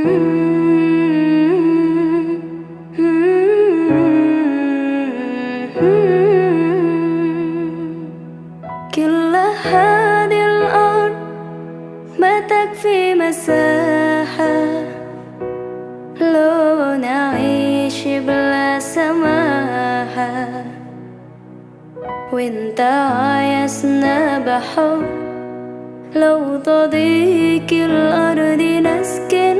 كل هذه الأرض ما تكفي مساحة لو نعيش بلا سماحة، وانت عايزنا بحب لو تضيق الأرض نسكن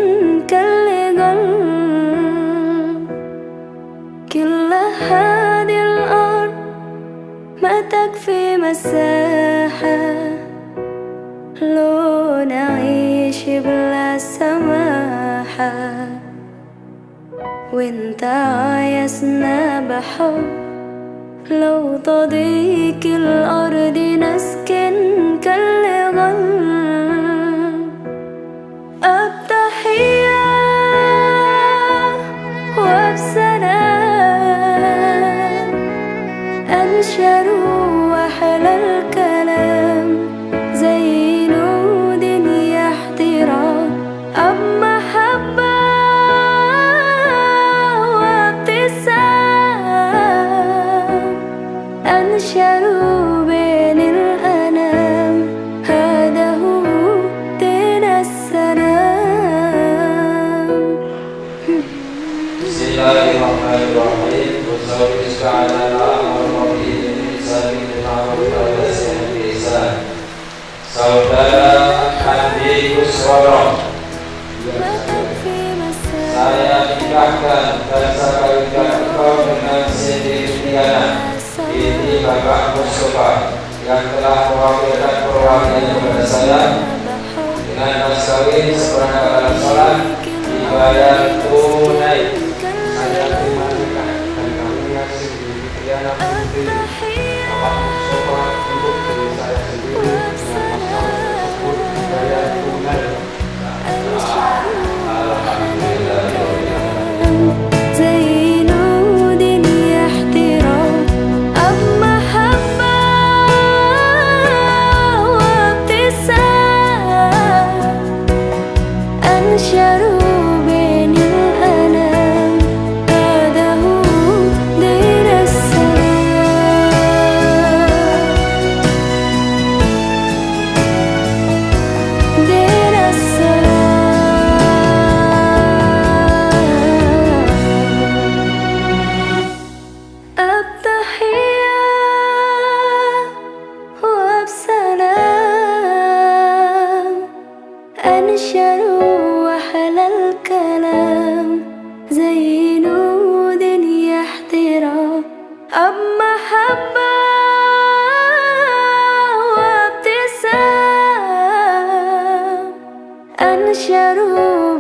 كل قلب. كل هذه الأرض ما تكفي مساحة لو نعيش بلا سماحة، وانت عايزنا بحب لو تضيق الأرض نسكن كل قلب. التحية وبسلام أنشروا أحلى الكلام زي نود احترام، محبة وابتسام أنشروا بين الأنام، هذا هو دين السلام. بسم الله الرحمن الرحيم. وزوجك على الأمر المبين الإنسان بالمعروف والإحسان بالإحسان. Saudara Andi Kusworo, saya nikahkan dan saya kawinkan engkau dengan Siti Diana binti Bapak Mustafa yang telah mewakilkan perwakilan kepada saya dengan mas kawin seperangkat alat sholat dibayar tunai. Saya terima nikah dan kawinnya Siti Diana binti Bapak Mustafa untuk diri saya sendiri. زي نود احترام محبة وابتسام أنشروا بين الأنام، هذا هو دين السلام. دين التحية وبسلام أنشروا أحلى الكلام زي نود احترام، محبة وابتسام أنشروا